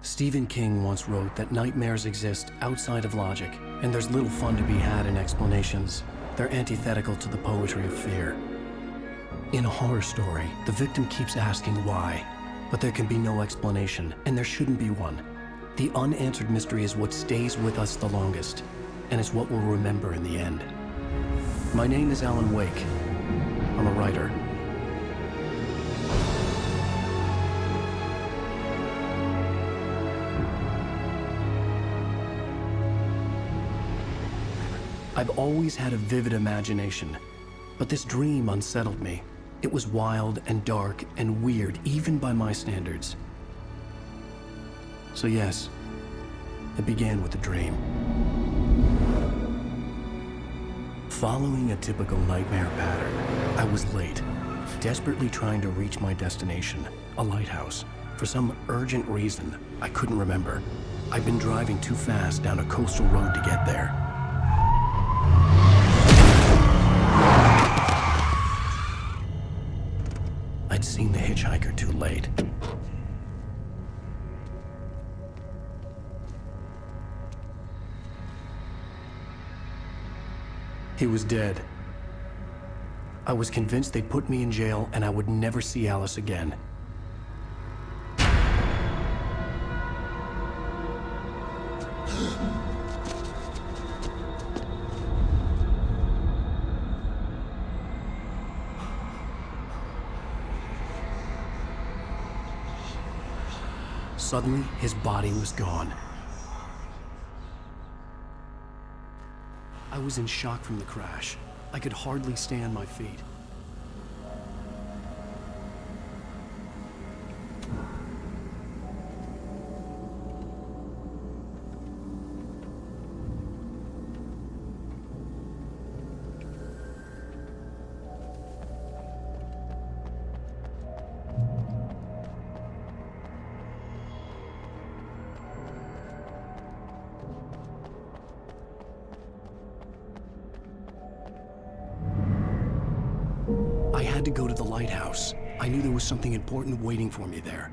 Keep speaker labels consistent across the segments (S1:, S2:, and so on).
S1: Stephen King once wrote that nightmares exist outside of logic, and there's little fun to be had in explanations. They're antithetical to the poetry of fear. In a horror story, the victim keeps asking why, but there can be no explanation, and there shouldn't be one. The unanswered mystery is what stays with us the longest, and it's what we'll remember in the end. My name is Alan Wake. I'm a writer. I've always had a vivid imagination, but this dream unsettled me. It was wild and dark and weird, even by my standards. So yes, it began with a dream. Following a typical nightmare pattern, I was late, desperately trying to reach my destination, a lighthouse. For some urgent reason, I couldn't remember. I'd been driving too fast down a coastal road to get there. I'd seen the hitchhiker too late. He was dead. I was convinced they'd put me in jail and I would never see Alice again. Suddenly, his body was gone. I was in shock from the crash. I could hardly stay on my feet. I had to go to the lighthouse. I knew there was something important waiting for me there.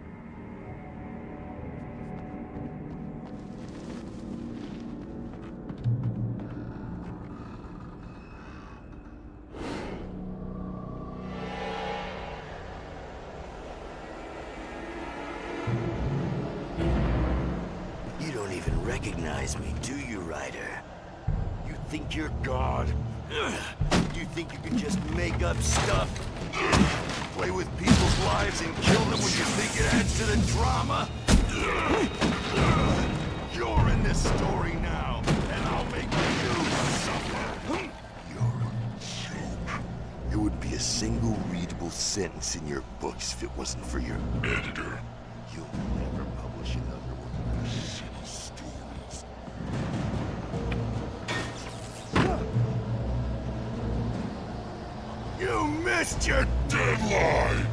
S2: You don't even recognize me, do you, Ryder? You think you're God? You think you can just make up stuff? Play with people's lives and kill them when you think it adds to the drama? You're in this story now, and I'll make you suffer. You're a joke. There would be a single readable sentence in your books if it wasn't for your editor. You'll never publish another one of those shitty stories. You missed your deadline!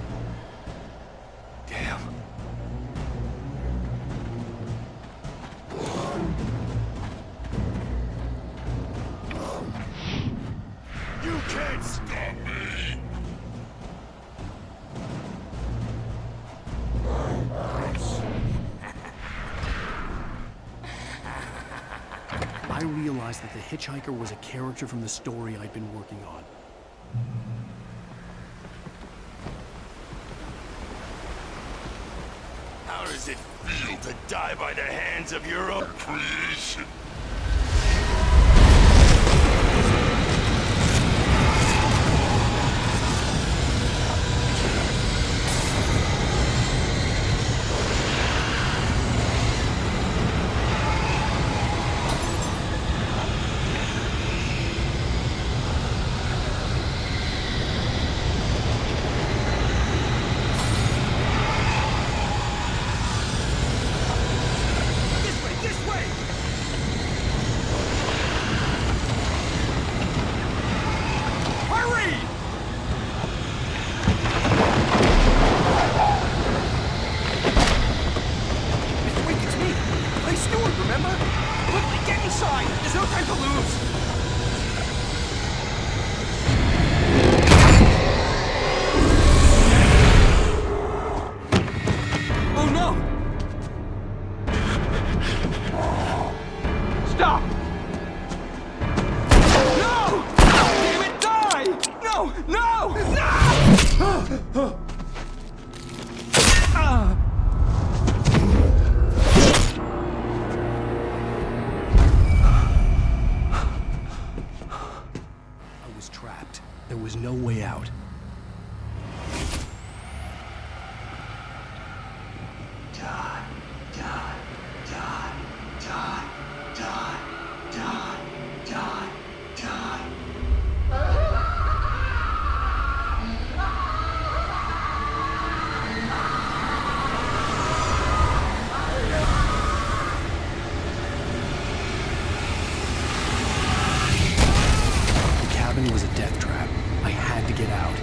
S2: Damn. You can't stop me!
S1: I realized that the hitchhiker was a character from the story I'd been working on.
S2: How does it feel to die by the hands of your own creation?
S3: There's no time to lose!
S1: was no way out.
S2: Die, die, die, die, die, die, die, die.
S1: The cabin was a death trap. I had to get out.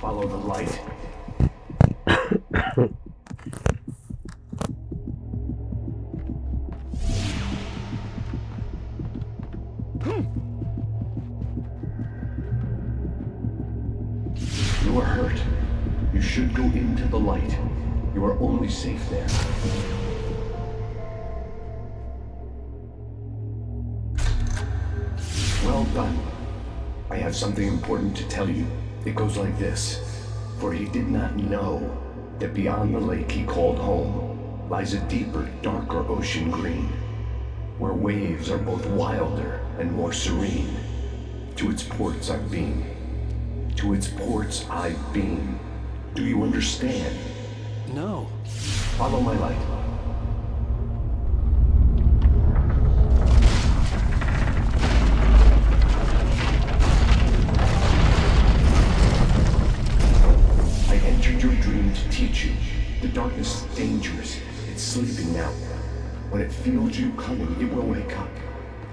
S3: Follow the light. You are hurt. You should go into the light. You are only safe there. Well done. I have something important to tell you. It goes like this. For he did not know that beyond the lake he called home lies a deeper, darker ocean green, where waves are both wilder and more serene. To its ports I've been. To its ports I've been. Do you understand?
S1: No.
S3: Follow my light. I entered your dream to teach you. The darkness is dangerous. It's sleeping now. When it feels you coming, it will wake up.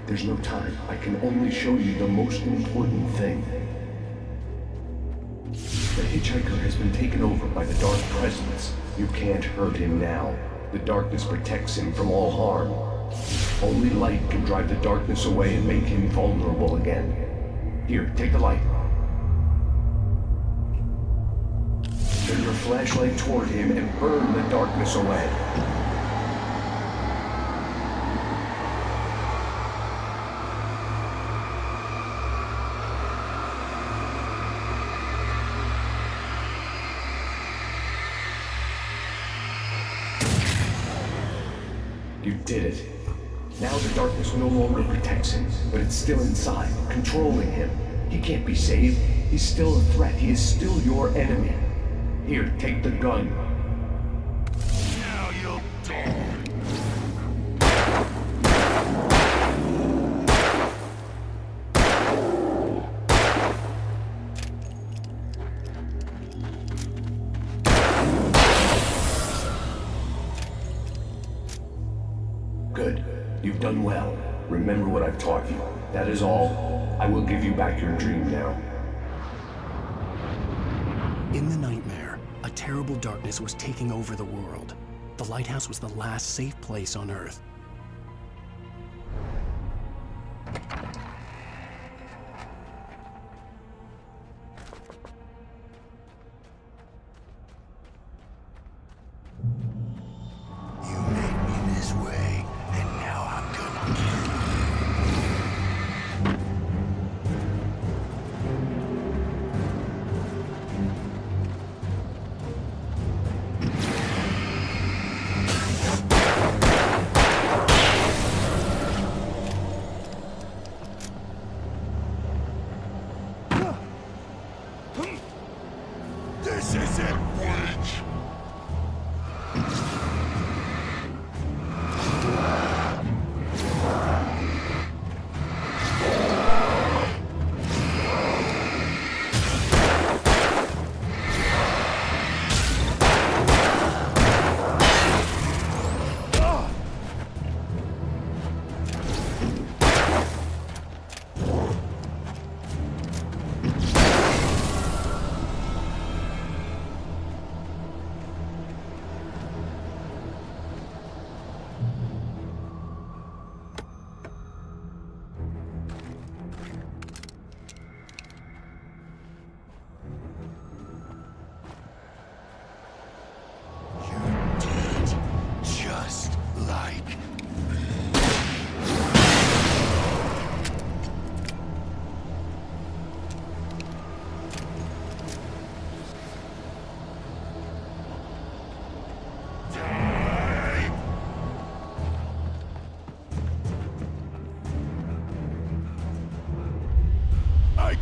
S3: There's no time. I can only show you the most important thing. The hitchhiker has been taken over by the dark presence. You can't hurt him now. The darkness protects him from all harm. Only light can drive the darkness away and make him vulnerable again. Here, take the light. Turn your flashlight toward him and burn the darkness away. You did it. Now the darkness no longer protects him, but it's still inside, controlling him. He can't be saved. He's still a threat. He is still your enemy. Here, take the gun.
S2: Now you'll die.
S3: Good. You've done well. Remember what I've taught you. That is all. I will give you back your dream now.
S1: In the nightmare, a terrible darkness was taking over the world. The lighthouse was the last safe place on Earth.
S2: You made me this way, and now I'm gonna kill you.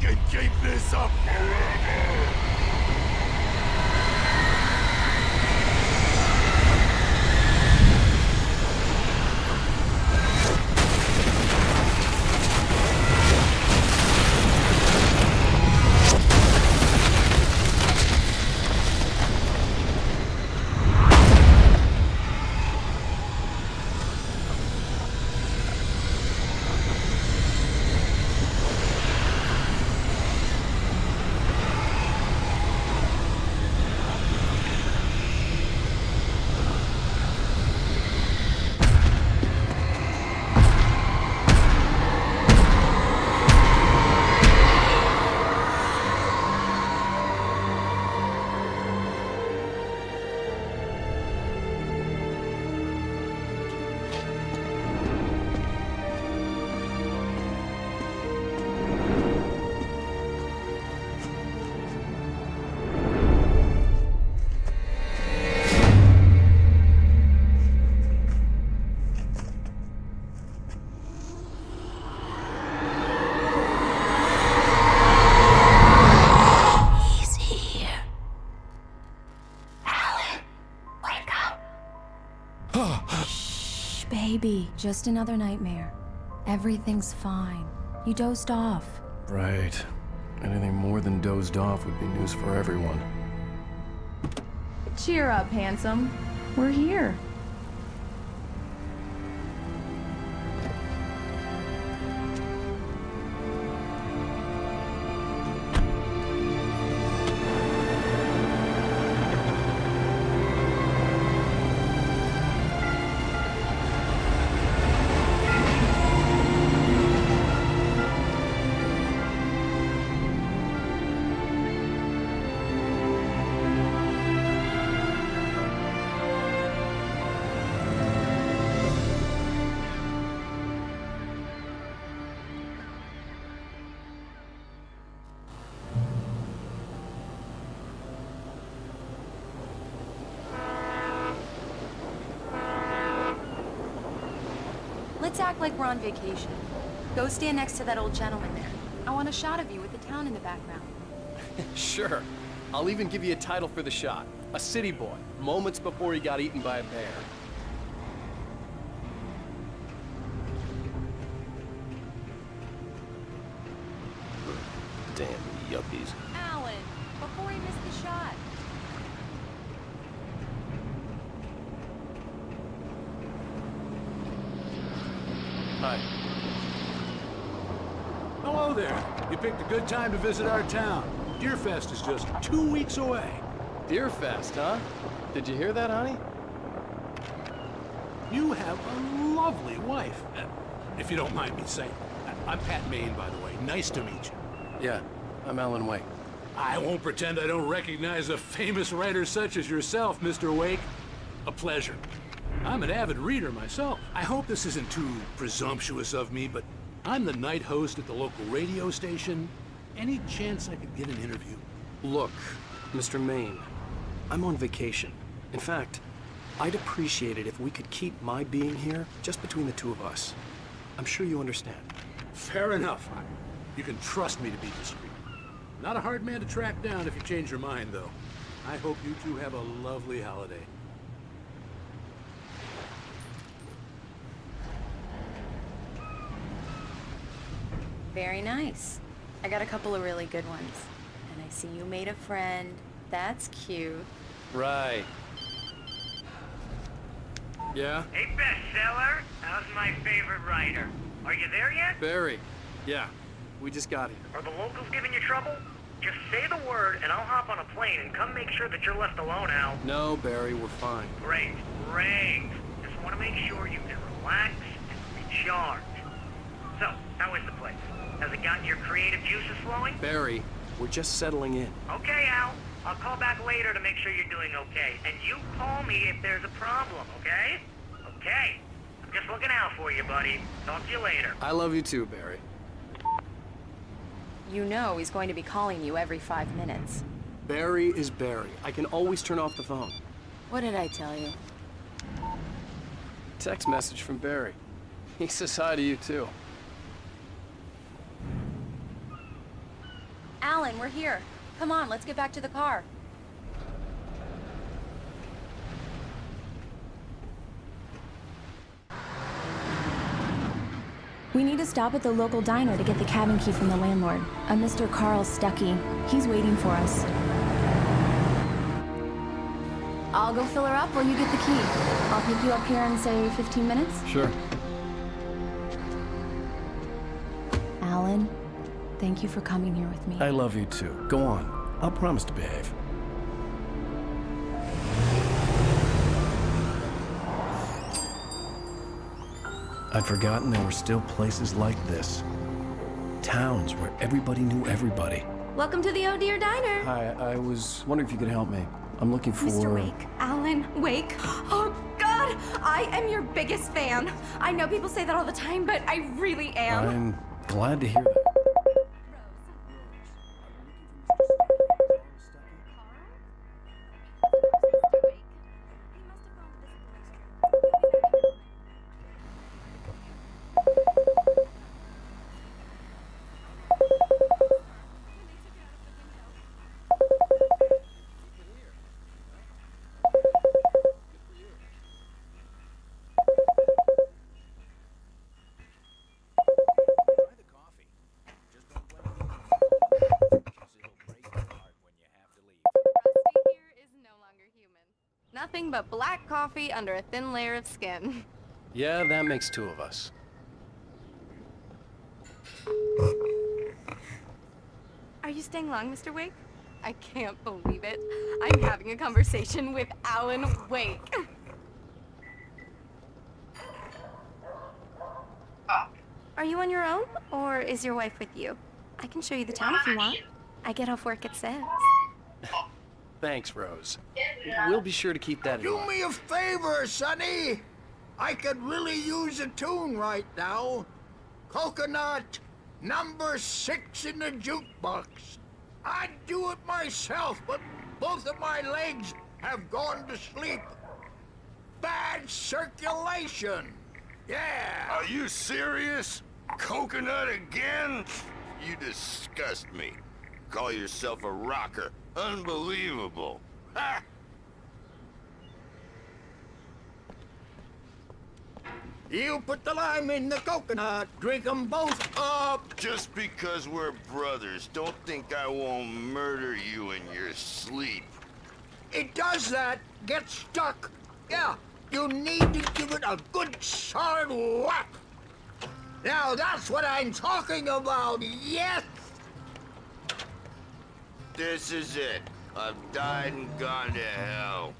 S2: can keep this up forever!
S4: Baby, just another nightmare. Everything's fine. You dozed off.
S1: Right. Anything more than dozed off would be news for everyone.
S4: Cheer up, handsome. We're here. Let's act like we're on vacation. Go stand next to that old gentleman there. I want a shot of you with the town in the background.
S1: Sure. I'll even give you a title for the shot. A city boy, moments before he got eaten by a bear.
S2: Damn yuppies.
S4: Alan, before he missed the shot.
S1: Hi.
S5: Hello there. You picked a good time to visit our town. Deerfest is just 2 weeks away.
S1: Deerfest, huh? Did you hear that, honey?
S5: You have a lovely wife. If you don't mind me saying. I'm Pat Maine, by the way. Nice to meet you.
S1: Yeah, I'm Alan Wake.
S5: I won't pretend I don't recognize a famous writer such as yourself, Mr. Wake. A pleasure. I'm an avid reader myself. I hope this isn't too presumptuous of me, but I'm the night host at the local radio station. Any chance I could get an interview?
S1: Look, Mr. Maine, I'm on vacation. In fact, I'd appreciate it if we could keep my being here just between the two of us. I'm sure you understand.
S5: Fair enough. You can trust me to be discreet. Not a hard man to track down if you change your mind, though. I hope you two have a lovely holiday.
S4: Very nice. I got a couple of really good ones. And I see you made a friend. That's cute.
S1: Right. Yeah?
S6: Hey, bestseller. How's my favorite writer? Are you there yet?
S1: Barry. Yeah, we just got here.
S6: Are the locals giving you trouble? Just say the word and I'll hop on a plane and come make sure that you're left alone, Al.
S1: No, Barry, we're fine.
S6: Great, great. Just want to make sure you can relax and recharge. So, how is the place? Has it gotten your creative juices flowing?
S1: Barry, we're just settling in.
S6: Okay, Al. I'll call back later to make sure you're doing okay. And you call me if there's a problem, okay? Okay. I'm just looking out for you, buddy. Talk to you later.
S1: I love you too, Barry.
S4: You know he's going to be calling you every 5 minutes.
S1: Barry is Barry. I can always turn off the phone.
S4: What did I tell you?
S1: Text message from Barry. He says hi to you too.
S4: Alan, we're here. Come on, let's get back to the car. We need to stop at the local diner to get the cabin key from the landlord, a Mr. Carl Stuckey. He's waiting for us. I'll go fill her up while you get the key. I'll pick you up here in, say, 15 minutes?
S1: Sure.
S4: Alan, thank you for coming here with me.
S1: I love you too. Go on. I'll promise to behave. I'd forgotten there were still places like this. Towns where everybody knew everybody.
S7: Welcome to the Oh Dear Diner.
S1: Hi, I was wondering if you could help me. I'm looking for...
S7: Mr. Wake. Alan Wake. Oh, God! I am your biggest fan. I know people say that all the time, but I really am.
S1: I'm glad to hear that.
S7: Nothing but black coffee under a thin layer of skin.
S1: Yeah, that makes two of us.
S7: Are you staying long, Mr. Wake? I can't believe it. I'm having a conversation with Alan Wake. Are you on your own, or is your wife with you? I can show you the town if you want. I get off work at 6.
S1: Thanks, Rose. We'll be sure to keep that in
S8: Do
S1: mind.
S8: me a favor, Sonny. I could really use a tune right now. Coconut, number 6 in the jukebox. I'd do it myself, but both of my legs have gone to sleep. Bad circulation. Yeah.
S2: Are you serious? Coconut again? You disgust me. Call yourself a rocker. Unbelievable. Ha!
S8: You put the lime in the coconut, drink 'em both up.
S2: Just because we're brothers, don't think I won't murder you in your sleep.
S8: It does that. Get stuck. Yeah, you need to give it a good solid whack. Now that's what I'm talking about, yes!
S2: This is it. I've died and gone to hell.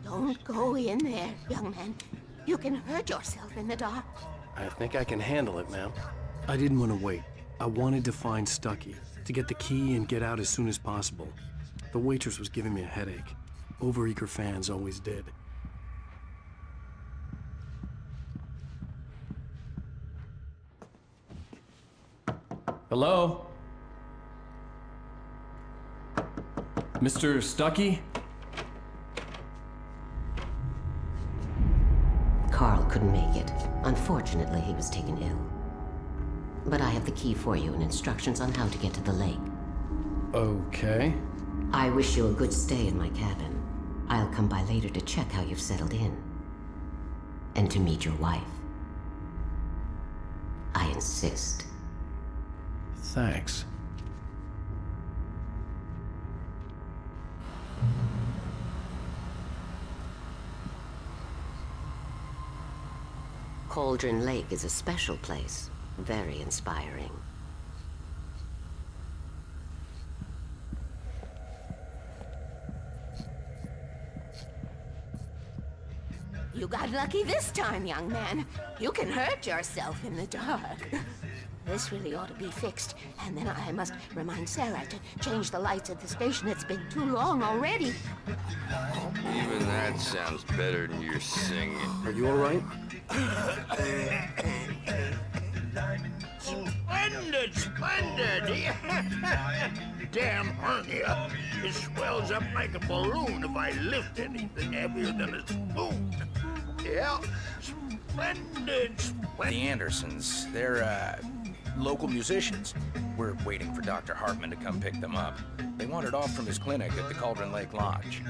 S9: Don't go in there, young man. You can hurt yourself in the dark.
S1: I think I can handle it, ma'am. I didn't want to wait. I wanted to find Stuckey, to get the key and get out as soon as possible. The waitress was giving me a headache. Overeager fans always did. Hello? Mr. Stuckey?
S9: Carl couldn't make it. Unfortunately, he was taken ill. But I have the key for you and instructions on how to get to the lake.
S1: Okay.
S9: I wish you a good stay in my cabin. I'll come by later to check how you've settled in. And to meet your wife. I insist.
S1: Thanks.
S9: Cauldron Lake is a special place. Very inspiring. You got lucky this time, young man. You can hurt yourself in the dark. This really ought to be fixed. And then I must remind Sarah to change the lights at the station. It's been too long already.
S2: Even that sounds better than your singing.
S1: Are you all right?
S8: When Splendid, splendid! Damn hernia. It swells up like a balloon if I lift anything heavier than a spoon. Yeah, splendid, splendid.
S10: The Andersons, they're, local musicians. We're waiting for Dr. Hartman to come pick them up. They wandered off from his clinic at the Cauldron Lake Lodge.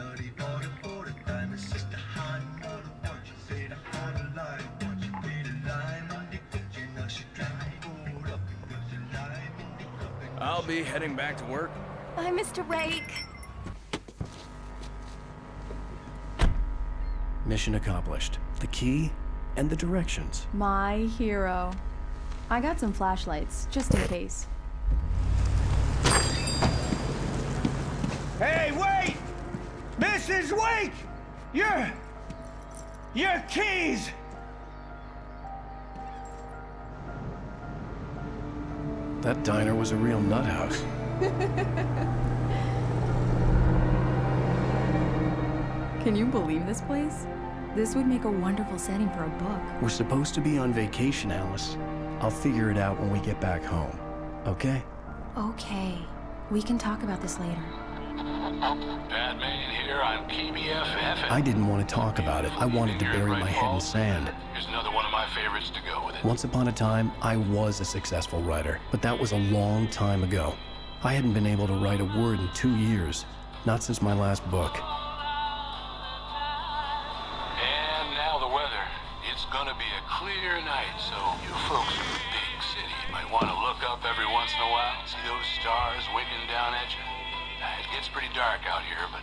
S10: I'll be heading back to work.
S7: Bye, Mr. Wake.
S1: Mission accomplished. The key and the directions.
S11: My hero. I got some flashlights, just in case.
S8: Hey, wait! Mrs. Wake! Your keys!
S1: That diner was a real nut house.
S11: Can you believe this place? This would make a wonderful setting for a book.
S1: We're supposed to be on vacation, Alice. I'll figure it out when we get back home. Okay?
S7: Okay. We can talk about this later.
S5: Batman here on KBFF.
S1: I didn't want to talk about it. I wanted to bury my head in sand.
S5: Here's another one of my favorites to go with it.
S1: Once upon a time, I was a successful writer, but that was a long time ago. I hadn't been able to write a word in 2 years, not since my last book.
S5: And now the weather. It's gonna be a clear night, so you folks in the big city might want to look up every once in a while, see those stars winking down at you. It gets pretty dark out here, but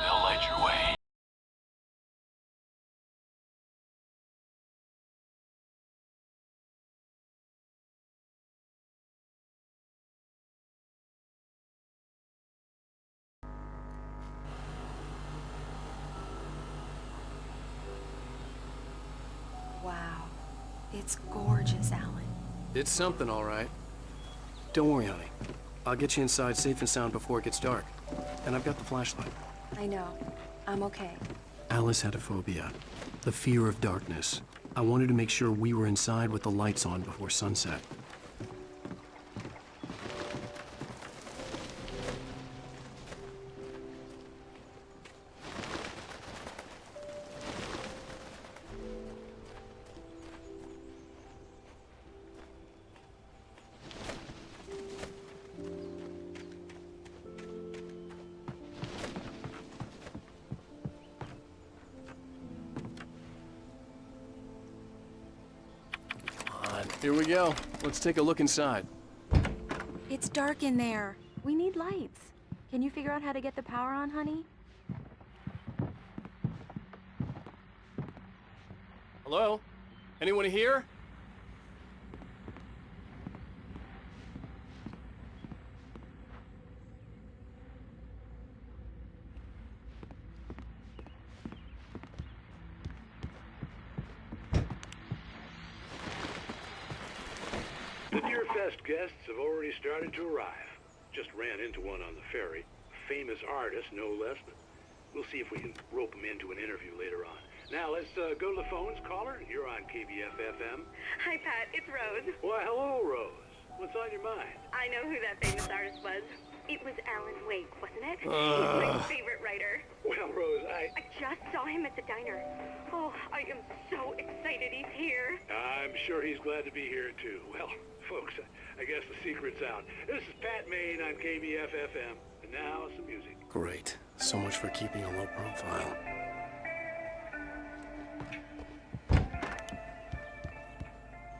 S5: they'll light your way.
S4: Wow. It's gorgeous, Alan.
S1: It's something, all right. Don't worry, honey. I'll get you inside safe and sound before it gets dark. And I've got the flashlight.
S4: I know. I'm okay.
S1: Alice had a phobia. The fear of darkness. I wanted to make sure we were inside with the lights on before sunset. Here we go. Let's take a look inside.
S7: It's dark in there.
S11: We need lights. Can you figure out how to get the power on, honey?
S1: Hello? Anyone here?
S12: Fest guests have already started to arrive. Just ran into one on the ferry. A famous artist, no less, but we'll see if we can rope him into an interview later on. Now, let's go to the phones. Caller, you're on KBFFM.
S13: Hi, Pat. It's Rose.
S12: Why, hello, Rose. What's on your mind?
S13: I know who that famous artist was. It was Alan Wake, wasn't it? He's my favorite writer.
S12: Well, Rose, I
S13: just saw him at the diner. Oh, I am so excited he's here.
S12: I'm sure he's glad to be here, too. Well, folks, I guess the secret's out. This is Pat Maine on KBFFM. And now, some music.
S1: Great. So much for keeping a low profile.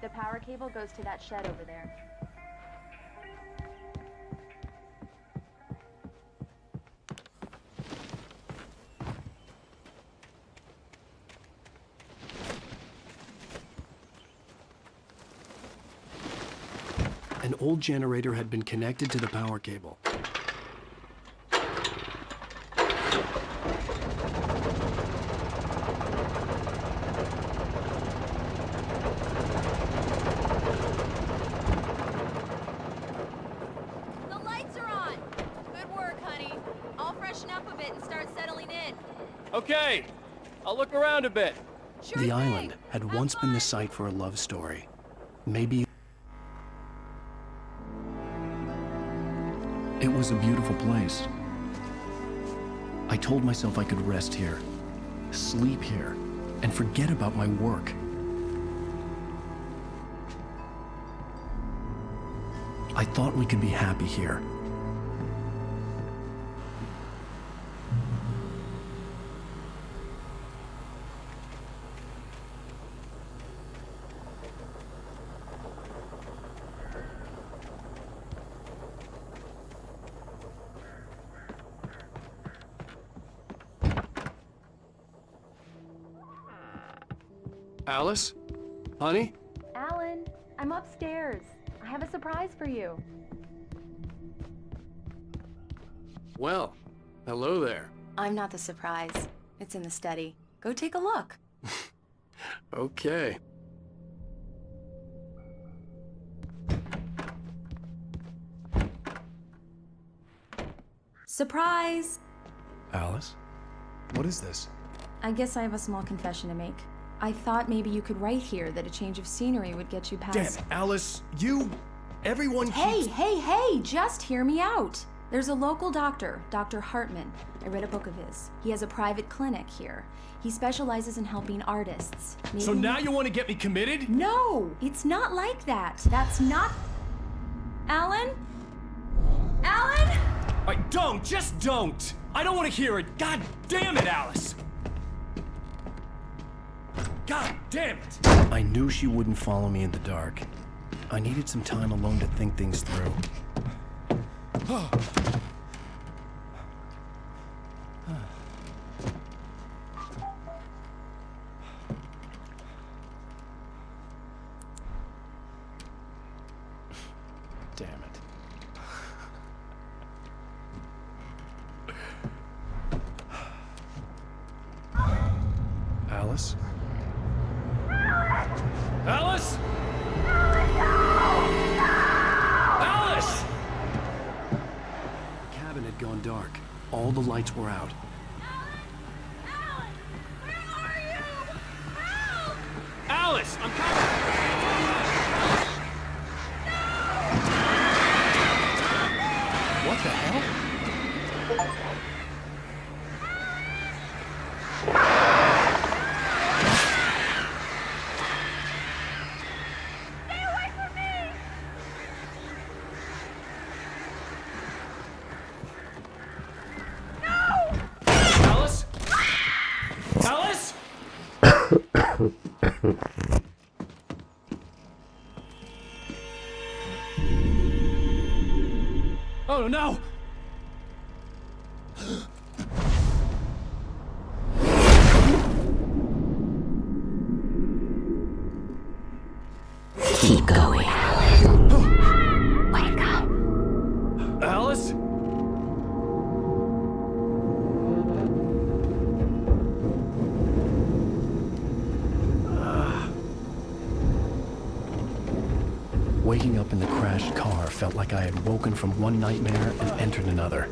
S11: The power cable goes to that shed over there.
S1: An old generator had been connected to the power cable.
S7: The lights are on. Good work, honey. I'll freshen up a bit and start settling in.
S1: Okay, I'll look around a bit.
S7: Sure
S1: The
S7: thing.
S1: island had once been the site for a love story. Maybe It was a beautiful place. I told myself I could rest here, sleep here, and forget about my work. I thought we could be happy here.
S14: Alice? Honey?
S7: Alan, I'm upstairs. I have a surprise for you.
S14: Well, hello there.
S4: I'm not the surprise. It's in the study. Go take a look.
S14: Okay.
S7: Surprise!
S1: Alice? What is this?
S7: I guess I have a small confession to make. I thought maybe you could write here that a change of scenery would get you past...
S1: Damn it, Alice, everyone keeps...
S7: Hey, just hear me out. There's a local doctor, Dr. Hartman. I read a book of his. He has a private clinic here. He specializes in helping artists.
S1: So now you want to get me committed?
S7: No, it's not like that. That's not... Alan? Alan?
S1: Just don't! I don't want to hear it! God damn it, Alice! God damn it! I knew she wouldn't follow me in the dark. I needed some time alone to think things through. Damn it. Alice? Alice? Alice! The cabin had gone dark. All the lights were out. Alice, I'm coming! What the hell? Alice? Alice? Oh no!
S9: Keep going. Wake up.
S1: Alice? Waking up in the crashed car felt like I had woken from one nightmare and entered another.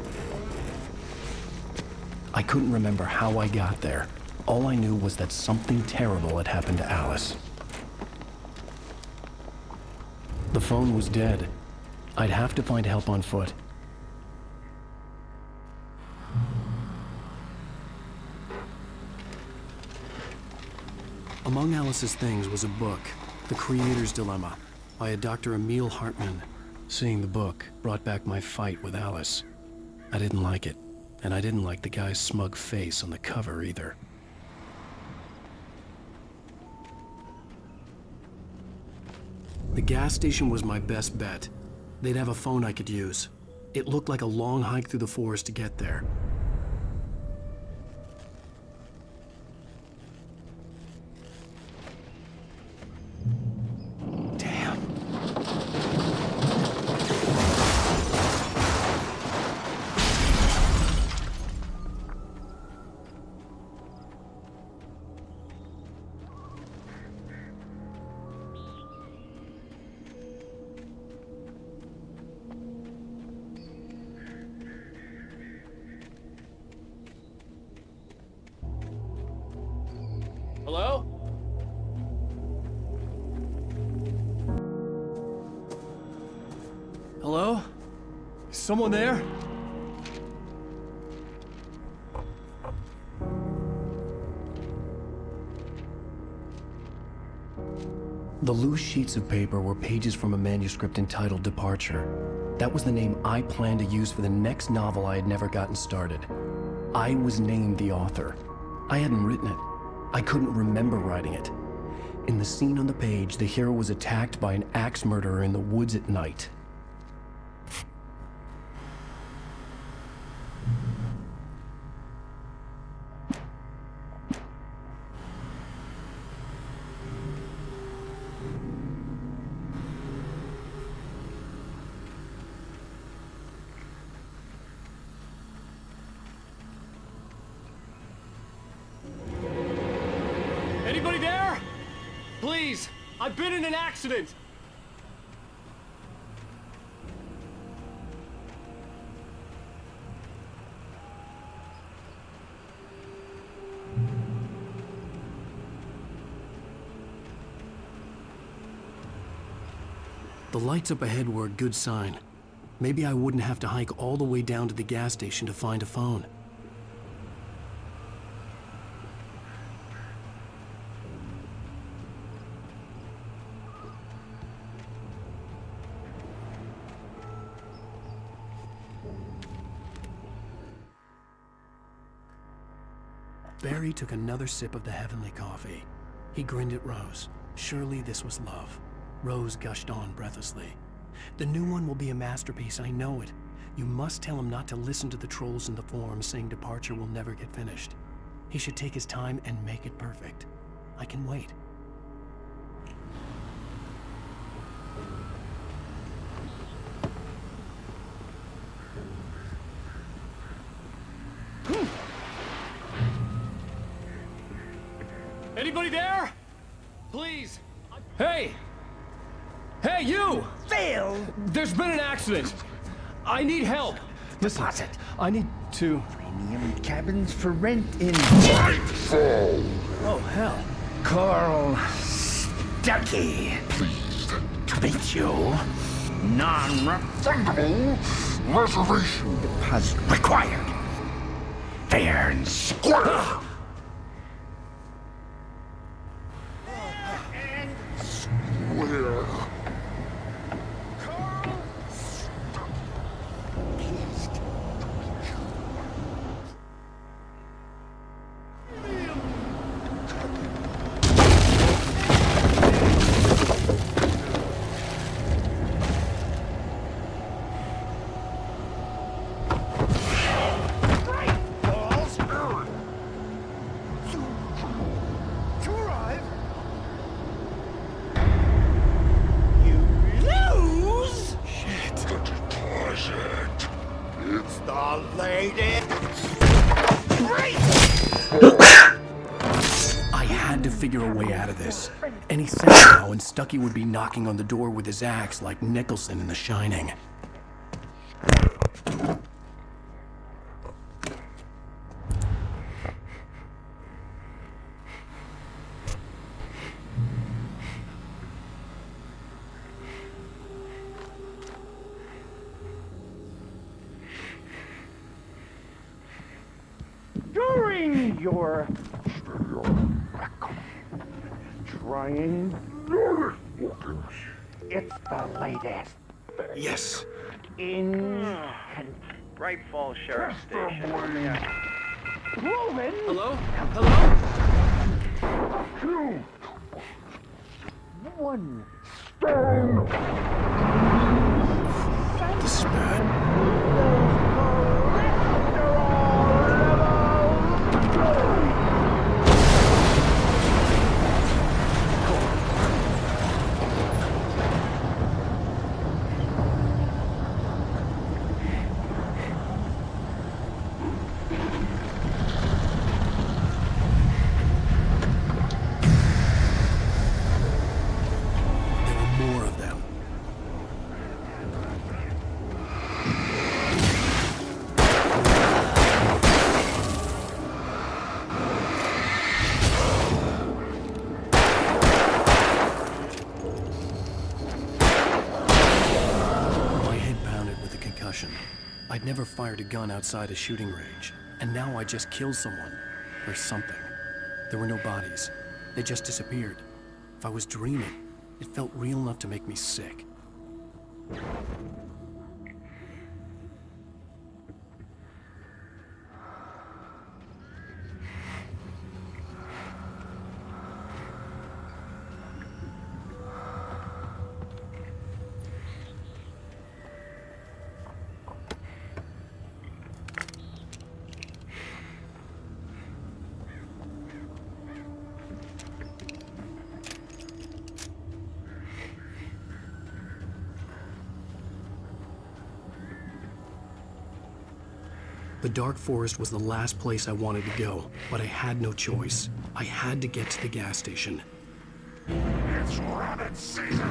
S1: I couldn't remember how I got there. All I knew was that something terrible had happened to Alice. The phone was dead. I'd have to find help on foot. Among Alice's things was a book, The Creator's Dilemma, by a Dr. Emil Hartman. Seeing the book brought back my fight with Alice. I didn't like it, and I didn't like the guy's smug face on the cover either. The gas station was my best bet. They'd have a phone I could use. It looked like a long hike through the forest to get there. Hello? Hello? Someone there? The loose sheets of paper were pages from a manuscript entitled Departure. That was the name I planned to use for the next novel I had never gotten started. I was named the author. I hadn't written it. I couldn't remember writing it. In the scene on the page, the hero was attacked by an axe murderer in the woods at night.
S15: Anybody there? Please, I've been in an accident.
S1: The lights up ahead were a good sign. Maybe I wouldn't have to hike all the way down to the gas station to find a phone. Barry took another sip of the heavenly coffee. He grinned at Rose. Surely this was love. Rose gushed on breathlessly. The new one will be a masterpiece, I know it. You must tell him not to listen to the trolls in the forums saying Departure will never get finished. He should take his time and make it perfect. I can wait.
S15: Anybody there? Please. Hey! Hey, you!
S16: Phil!
S15: There's been an accident. I need help.
S16: Listen,
S15: I need to...
S16: Premium cabins for rent in...
S2: Nightfall!
S16: Oh, hell. Carl Stuckey.
S2: Pleased
S16: To meet you.
S2: non-refundable reservation
S16: Deposit required. Fair and square.
S2: Where?
S8: It's the latest.
S1: I had to figure a way out of this. Any second now, and Stuckey would be knocking on the door with his axe like Nicholson in The Shining.
S16: During your trying, it's the latest.
S1: Yes.
S16: In
S17: Bright Falls Sheriff Station. Yeah.
S16: Roman.
S15: Hello? Hello?
S16: 2, 1, stone.
S1: This is bad. I'd never fired a gun outside a shooting range, and now I just killed someone. Or something. There were no bodies. They just disappeared. If I was dreaming, it felt real enough to make me sick. The dark forest was the last place I wanted to go, but I had no choice. I had to get to the gas station.
S2: It's rabbit season!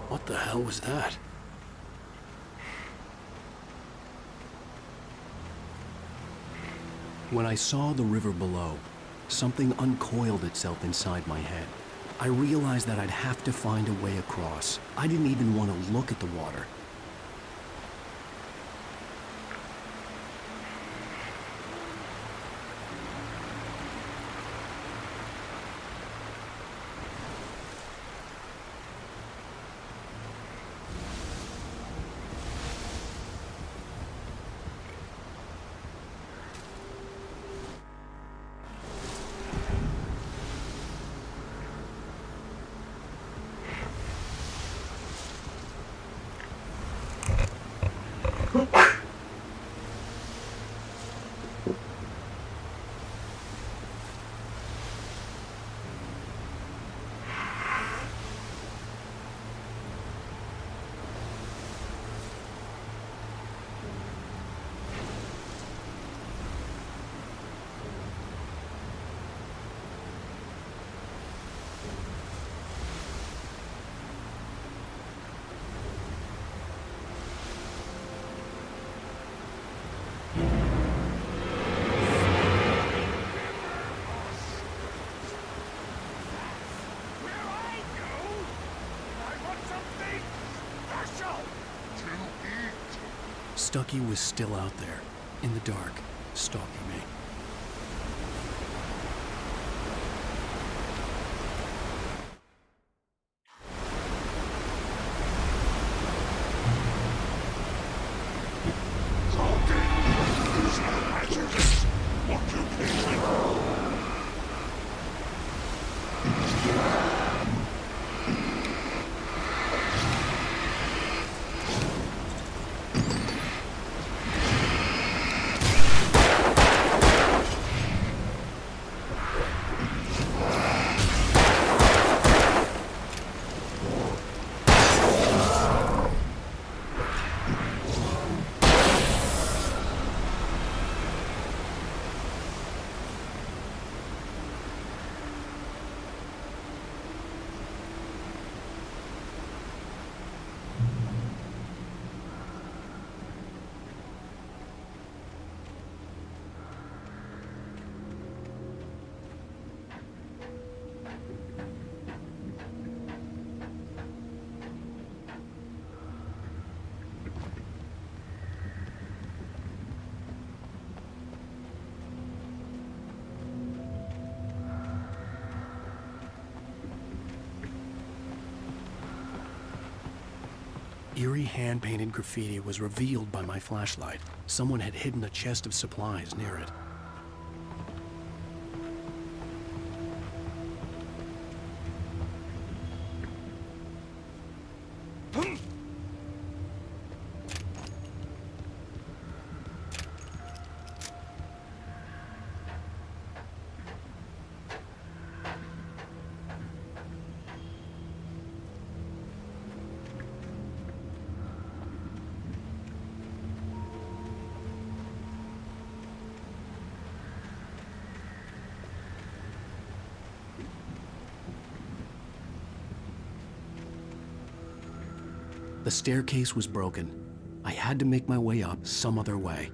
S1: What the hell was that? When I saw the river below, something uncoiled itself inside my head. I realized that I'd have to find a way across. I didn't even want to look at the water. Stucky was still out there, in the dark, stalking me. Eerie hand-painted graffiti was revealed by my flashlight. Someone had hidden a chest of supplies near it. The staircase was broken. I had to make my way up some other way.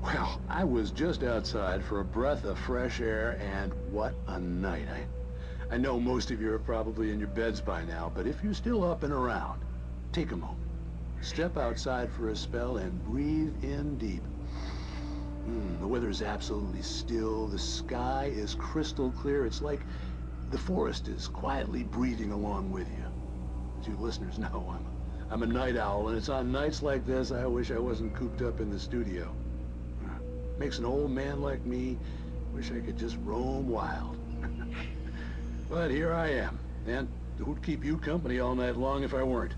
S12: Well, I was just outside for a breath of fresh air, and what a night. I know most of you are probably in your beds by now, but if you're still up and around, take a moment. Step outside for a spell and breathe in deep. The weather is absolutely still. The sky is crystal clear. It's like the forest is quietly breathing along with you. As you listeners know, I'm a night owl, and it's on nights like this I wish I wasn't cooped up in the studio. Makes an old man like me wish I could just roam wild. But here I am, and who'd keep you company all night long if I weren't?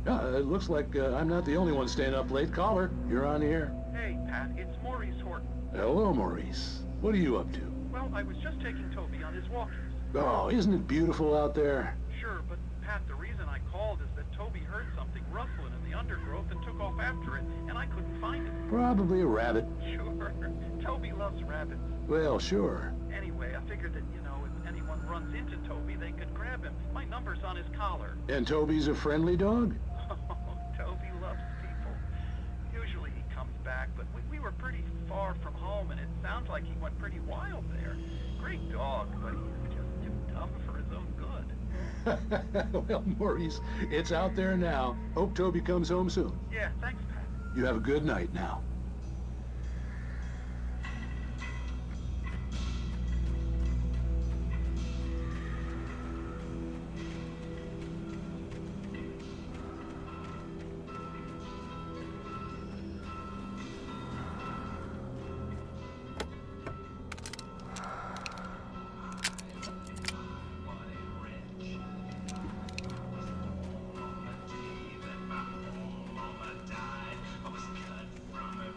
S12: It looks like I'm not the only one staying up late. Caller, you're on the air.
S17: Hey, Pat, it's Maurice Horton.
S12: Hello, Maurice. What are you up to?
S17: Well, I was just taking Toby on his walkies.
S12: Oh, isn't it beautiful out there?
S17: Sure, but Pat, the reason I called is that Toby heard something rustling in the undergrowth and took off after it, and I couldn't find it.
S12: Probably a rabbit.
S17: Sure. Toby loves rabbits.
S12: Well, sure.
S17: Anyway, I figured that, if anyone runs into Toby, they could grab him. My number's on his collar.
S12: And Toby's a friendly dog?
S17: Oh, Toby loves people. Usually he comes back, but we were pretty far from home, and it sounds like he went pretty wild there. Great dog, but he's just too dumb for his own good.
S12: Well, Maurice, it's out there now. Hope Toby comes home soon.
S17: Yeah, thanks, Pat.
S12: You have a good night now.
S18: I was cut from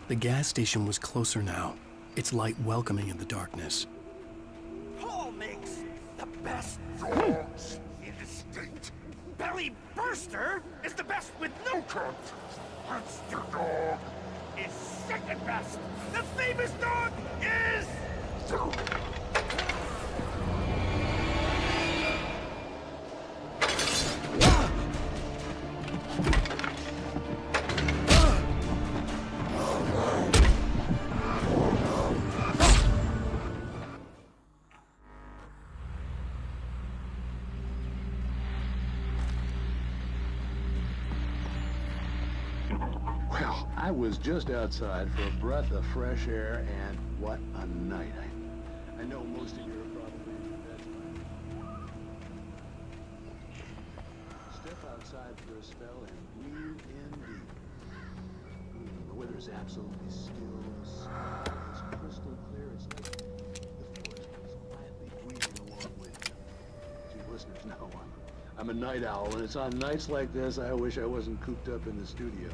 S1: The gas station was closer now, its light welcoming in the darkness.
S8: Paul makes the best dogs in the state. Belly Burster is the best with no contest. Monster Dog is second best. The famous dog is...
S12: Well, I was just outside for a breath of fresh air, and what a night. I know most of you are probably in bed. Step outside for a spell and breathe in deep. The weather's absolutely still. The sky is crystal clear. It's like the forest is quietly breathing along with you. As you listeners know, I'm a night owl, and it's on nights like this I wish I wasn't cooped up in the studio.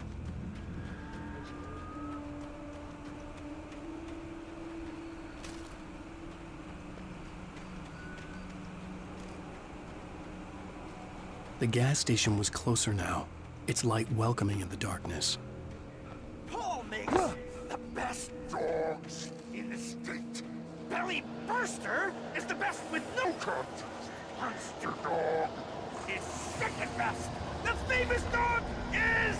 S1: The gas station was closer now, its light welcoming in the darkness.
S8: Paul makes the best dogs in the state. Belly Burster is the best with no contest. Monster Dog is second best. The famous dog is...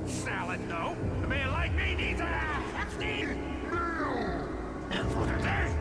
S8: Salad, no. A man like me needs a hefty meal. And for the day.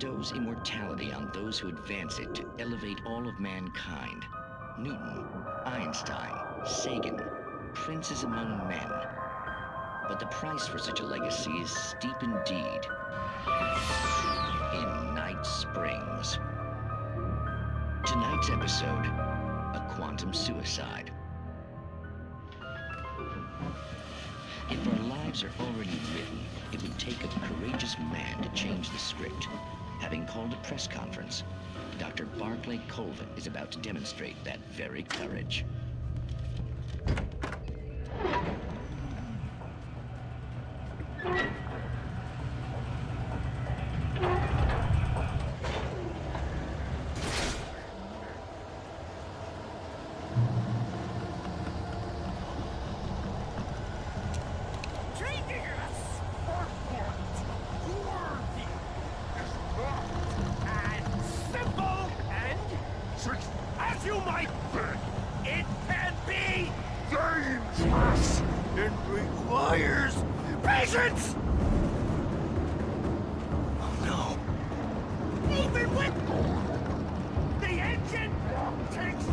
S18: bestows immortality on those who advance it to elevate all of mankind. Newton, Einstein, Sagan, princes among men. But the price for such a legacy is steep indeed. In Night Springs. Tonight's episode, a quantum suicide. If our lives are already written, it would take a courageous man to change the script. Having called a press conference, Dr. Barclay Colvin is about to demonstrate that very courage.
S8: As you might think, it can be dangerous. It requires patience. Oh no. Even with the engine takes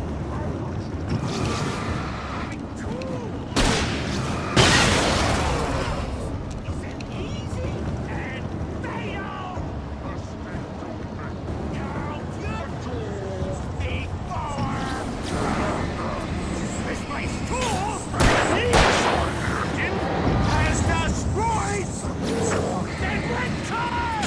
S8: isn't easy and fatal. Misplaced tools! Has destroyed! Then let come!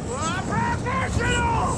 S8: Well, professional!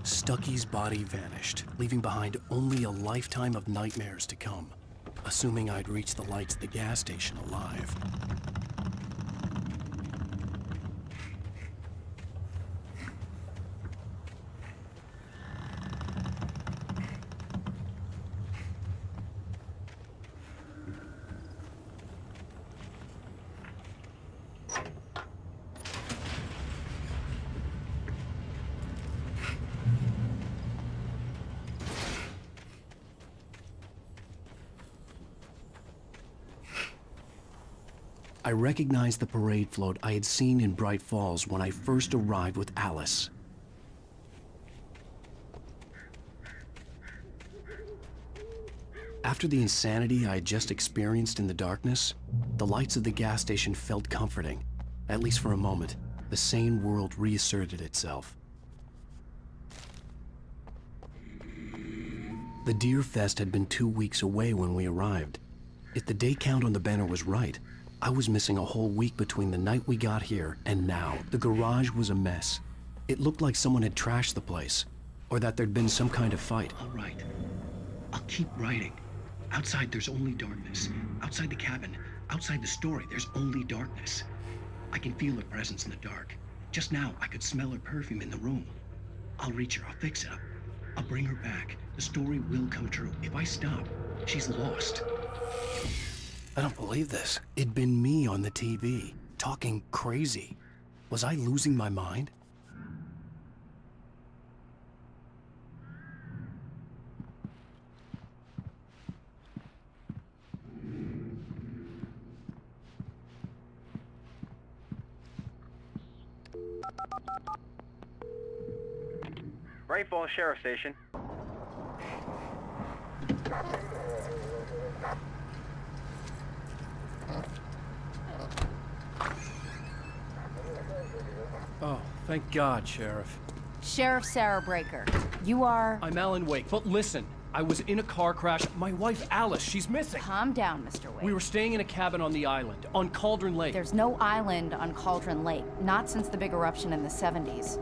S1: Stucky's body vanished, leaving behind only a lifetime of nightmares to come, assuming I'd reach the lights at the gas station alive. I recognized the parade float I had seen in Bright Falls when I first arrived with Alice. After the insanity I had just experienced in the darkness, the lights of the gas station felt comforting. At least for a moment, the sane world reasserted itself. The Deer Fest had been 2 weeks away when we arrived. If the day count on the banner was right, I was missing a whole week between the night we got here and now. The garage was a mess. It looked like someone had trashed the place, or that there'd been some kind of fight.
S19: All right. I'll keep writing. Outside, there's only darkness. Outside the cabin, outside the story, there's only darkness. I can feel her presence in the dark. Just now, I could smell her perfume in the room. I'll reach her. I'll fix it up. I'll bring her back. The story will come true. If I stop, she's lost.
S1: I don't believe this. It'd been me on the TV, talking crazy. Was I losing my mind?
S17: Bright Falls Sheriff Station.
S1: Oh, thank God, Sheriff.
S7: Sheriff Sarah Breaker. You are...
S1: I'm Alan Wake, but listen. I was in a car crash. My wife, Alice, she's missing.
S7: Calm down, Mr. Wake.
S1: We were staying in a cabin on the island, on Cauldron Lake.
S7: There's no island on Cauldron Lake. Not since the big eruption in the 70s.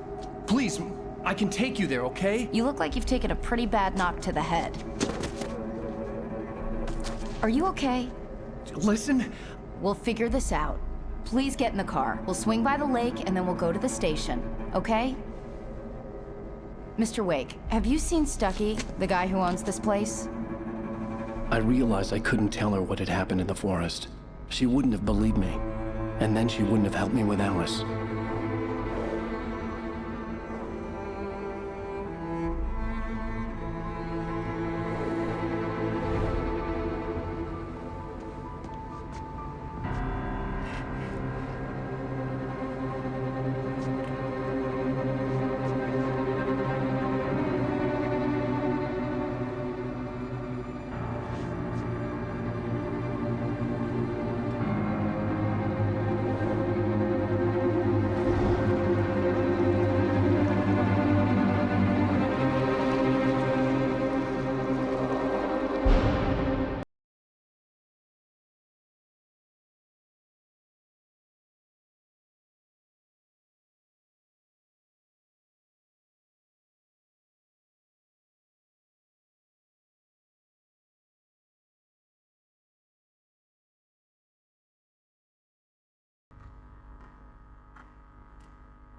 S1: Please, I can take you there, okay?
S7: You look like you've taken a pretty bad knock to the head. Are you okay?
S1: Listen.
S7: We'll figure this out. Please get in the car. We'll swing by the lake and then we'll go to the station, okay? Mr. Wake, have you seen Stucky, the guy who owns this place?
S1: I realized I couldn't tell her what had happened in the forest. She wouldn't have believed me. And then she wouldn't have helped me with Alice.